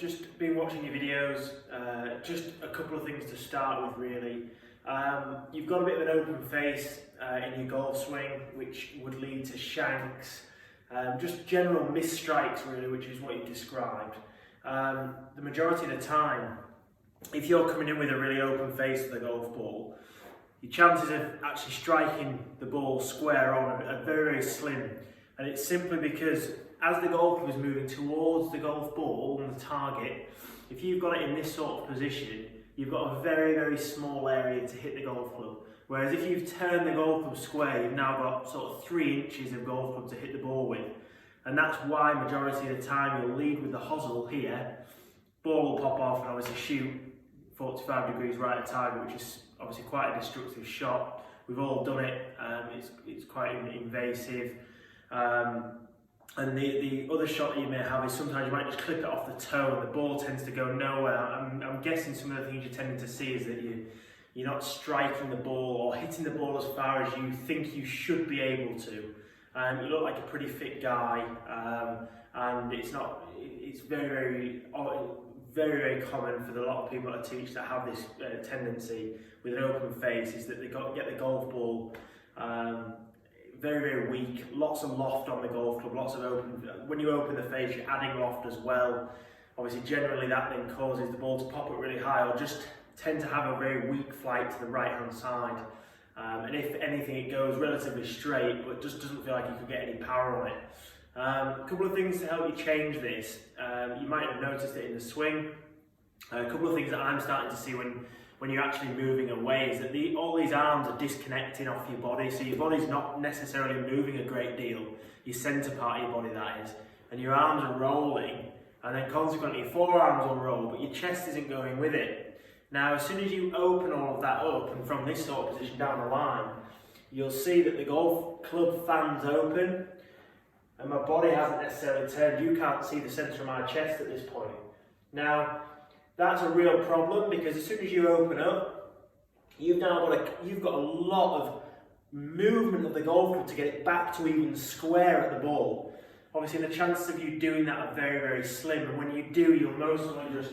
just been watching your videos, just a couple of things to start with really. You've got a bit of an open face in your golf swing, which would lead to shanks, just general misstrikes really, which is what you described. The majority of the time, if you're coming in with a really open face to the golf ball, your chances of actually striking the ball square on are very, very slim. And it's simply because as the golf club is moving towards the golf ball and the target, if you've got it in this sort of position, you've got a very, very small area to hit the golf club. Whereas if you've turned the golf club square, you've now got sort of 3 inches of golf club to hit the ball with. And that's why majority of the time you'll lead with the hosel here, ball will pop off and obviously shoot 45 degrees right at target, which is obviously quite a destructive shot. We've all done it, it's quite invasive. And the other shot that you may have is sometimes you might just clip it off the toe and the ball tends to go nowhere. I'm guessing some of the things you're tending to see is that you're not striking the ball or hitting the ball as far as you think you should be able to. You look like a pretty fit guy, and it's very, very common for a lot of people that I teach that have this tendency with an open face is that they get the golf ball very, very weak, lots of loft on the golf club, lots of open. When you open the face, you're adding loft as well. Obviously, generally that then causes the ball to pop up really high or just tend to have a very weak flight to the right-hand side. And if anything, it goes relatively straight, but just doesn't feel like you could get any power on it. A couple of things to help you change this. You might have noticed it in the swing. A couple of things that I'm starting to see when you're actually moving away is that all these arms are disconnecting off your body, so your body's not necessarily moving a great deal, your centre part of your body that is, and your arms are rolling, and then consequently your forearms will roll, but your chest isn't going with it. Now as soon as you open all of that up, and from this sort of position down the line, you'll see that the golf club fan's open, and my body hasn't necessarily turned. You can't see the centre of my chest at this point. Now, that's a real problem because as soon as you open up, you've got a lot of movement of the golf club to get it back to even square at the ball. Obviously, the chances of you doing that are very, very slim, and when you do, you'll most likely just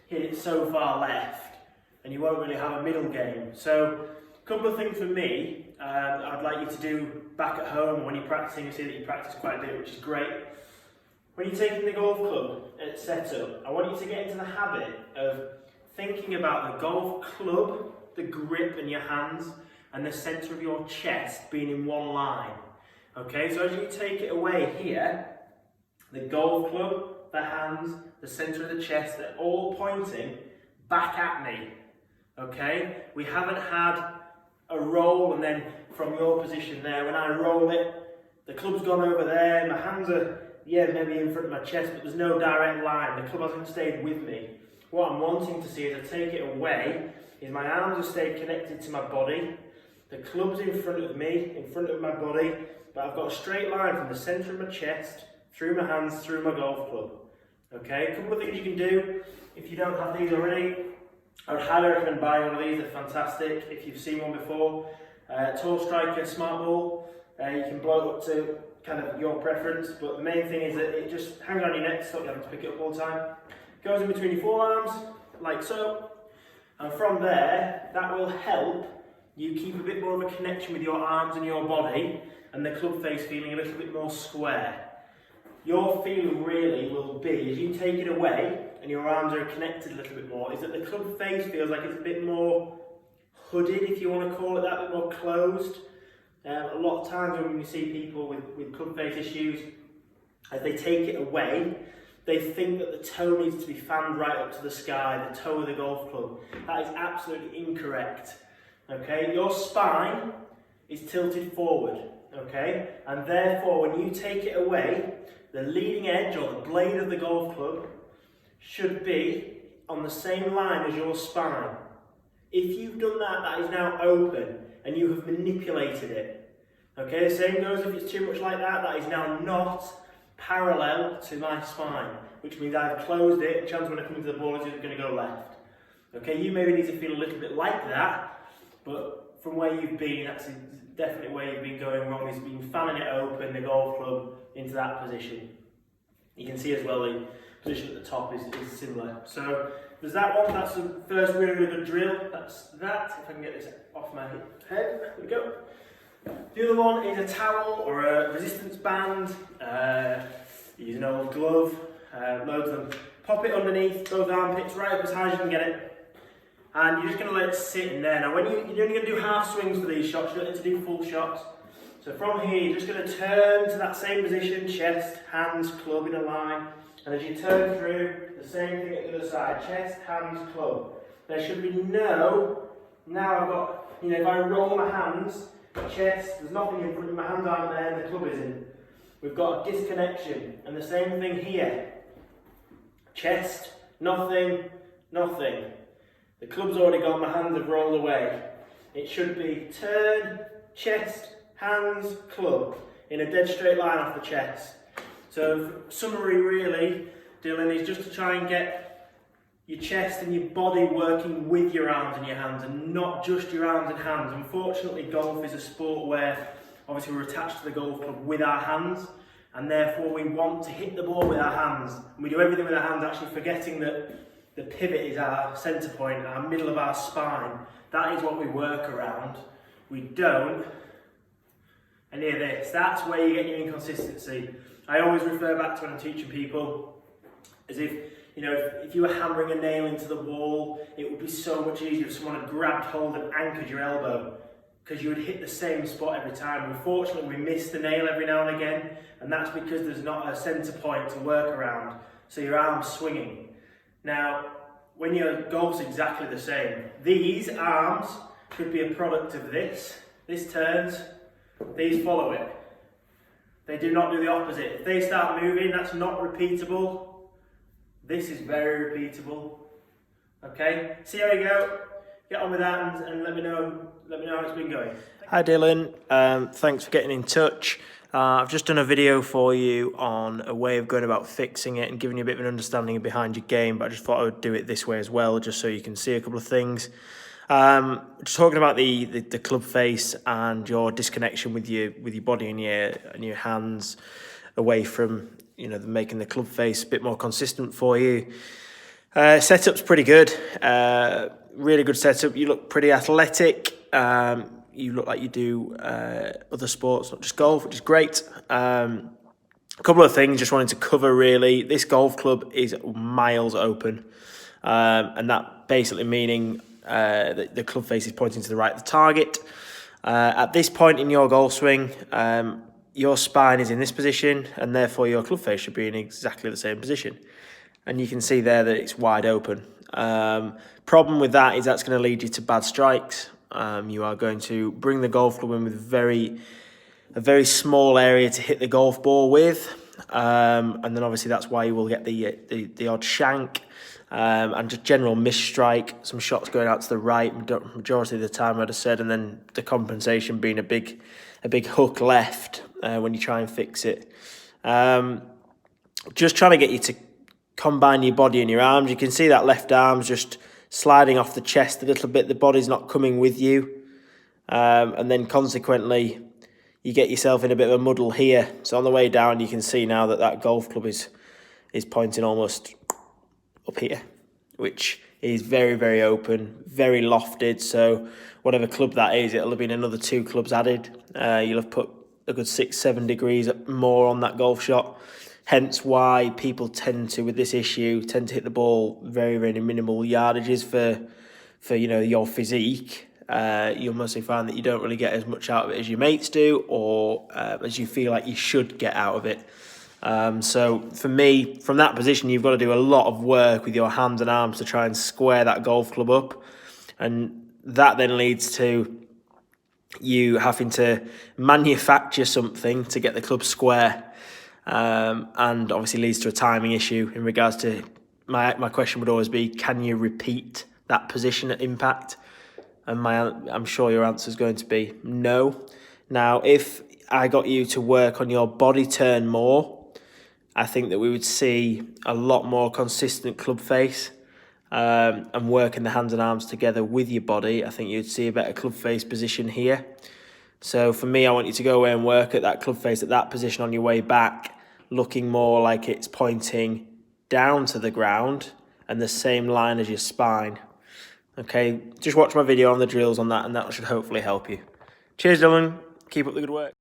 hit it so far left, and you won't really have a middle game. So, a couple of things for me, I'd like you to do back at home when you're practicing. You see that you practice quite a bit, which is great. When you're taking the golf club at setup, I want you to get into the habit of thinking about the golf club, the grip in your hands, and the centre of your chest being in one line. Okay, so as you take it away here, the golf club, the hands, the centre of the chest, they're all pointing back at me. Okay, we haven't had a roll and then from your position there, when I roll it, the club's gone over there, my hands are maybe in front of my chest, but there's no direct line. The club hasn't stayed with me. What I'm wanting to see as I take it away is my arms have stayed connected to my body. The club's in front of me, in front of my body, but I've got a straight line from the centre of my chest, through my hands, through my golf club. Okay, a couple of things you can do. If you don't have these already, I would highly recommend buying one of these. They're fantastic. If you've seen one before, Tall Striker Smart Ball, you can blow it up to kind of your preference, but the main thing is that it just hangs on your neck, stop you having to pick it up all the time. Goes in between your forearms, like so, and from there, that will help you keep a bit more of a connection with your arms and your body, and the club face feeling a little bit more square. Your feeling really will be, as you take it away, and your arms are connected a little bit more, is that the club face feels like it's a bit more hooded, if you want to call it that, a bit more closed. A lot of times when you see people with club face issues, as they take it away, they think that the toe needs to be fanned right up to the sky, the toe of the golf club. That is absolutely incorrect. Okay, your spine is tilted forward, okay? And therefore, when you take it away, the leading edge or the blade of the golf club should be on the same line as your spine. If you've done that, that is now open and you have manipulated it. Okay, the same goes if it's too much like that, that is now not parallel to my spine, which means I've closed it, the chance when I come into the ball is it's going to go left. Okay, you maybe need to feel a little bit like that, but from where you've been, that's definitely where you've been going wrong, is been fanning it open, the golf club, into that position. You can see as well position at the top is similar. So there's that one, that's the first really, really good drill. That's that, if I can get this off my head, there we go. The other one is a towel or a resistance band. Use an old glove, loads of them. Pop it underneath both armpits, right up as high as you can get it. And you're just going to let it sit in there. Now when you're only going to do half swings for these shots, you don't need to do full shots. So from here, you're just going to turn to that same position, chest, hands, club in a line. And as you turn through, the same thing at the other side, chest, hands, club. There should be no, now I've got, if I roll my hands, chest, there's nothing in front of my hands aren't there and the club isn't. We've got a disconnection. And the same thing here. Chest, nothing, nothing. The club's already gone, my hands have rolled away. It should be turn, chest, hands, club, in a dead straight line off the chest. So summary really, Dylan, is just to try and get your chest and your body working with your arms and your hands and not just your arms and hands. Unfortunately, golf is a sport where obviously we're attached to the golf club with our hands and therefore we want to hit the ball with our hands. And we do everything with our hands, actually forgetting that the pivot is our centre point, our middle of our spine. That is what we work around. We don't any of this. That's where you get your inconsistency. I always refer back to when I'm teaching people as if, if you were hammering a nail into the wall, it would be so much easier if someone had grabbed hold and anchored your elbow because you would hit the same spot every time. Unfortunately, we miss the nail every now and again, and that's because there's not a centre point to work around, so your arm's swinging. Now, when your golf's exactly the same, these arms should be a product of this. This turns, these follow it. They do not do the opposite. If they start moving, that's not repeatable. This is very repeatable. Okay, see how you go. Get on with that and let me know how it's been going. Hi Dylan, thanks for getting in touch. I've just done a video for you on a way of going about fixing it and giving you a bit of an understanding behind your game, but I just thought I would do it this way as well, just so you can see a couple of things. Just talking about the club face and your disconnection with your body and your hands away from making the club face a bit more consistent for you. Setup's pretty good, really good setup. You look pretty athletic. You look like you do other sports, not just golf, which is great. A couple of things just wanted to cover really. This golf club is miles open, and that basically meaning the club face is pointing to the right of the target. At this point in your golf swing, your spine is in this position and therefore your club face should be in exactly the same position. And you can see there that it's wide open. Problem with that is that's going to lead you to bad strikes. You are going to bring the golf club in with a very small area to hit the golf ball with. And then obviously that's why you will get the odd shank. And just general misstrike, some shots going out to the right majority of the time, I'd have said, and then the compensation being a big hook left when you try and fix it. Just trying to get you to combine your body and your arms. You can see that left arm's just sliding off the chest a little bit. The body's not coming with you, and then consequently, you get yourself in a bit of a muddle here. So on the way down, you can see now that golf club is pointing almost up here, which is very, very open, very lofted. So whatever club that is, it'll have been another 2 clubs added. You'll have put a good 6-7 degrees more on that golf shot. Hence why people tend to, with this issue, tend to hit the ball very, very minimal yardages for your physique. You'll mostly find that you don't really get as much out of it as your mates do, or as you feel like you should get out of it. So for me, from that position, you've got to do a lot of work with your hands and arms to try and square that golf club up. And that then leads to you having to manufacture something to get the club square. And obviously leads to a timing issue in regards to, my question would always be, can you repeat that position at impact? And I'm sure your answer is going to be no. Now, if I got you to work on your body turn more, I think that we would see a lot more consistent club face, and working the hands and arms together with your body. I think you'd see a better club face position here. So for me, I want you to go away and work at that club face at that position on your way back, looking more like it's pointing down to the ground and the same line as your spine. Okay, just watch my video on the drills on that and that should hopefully help you. Cheers, Dylan. Keep up the good work.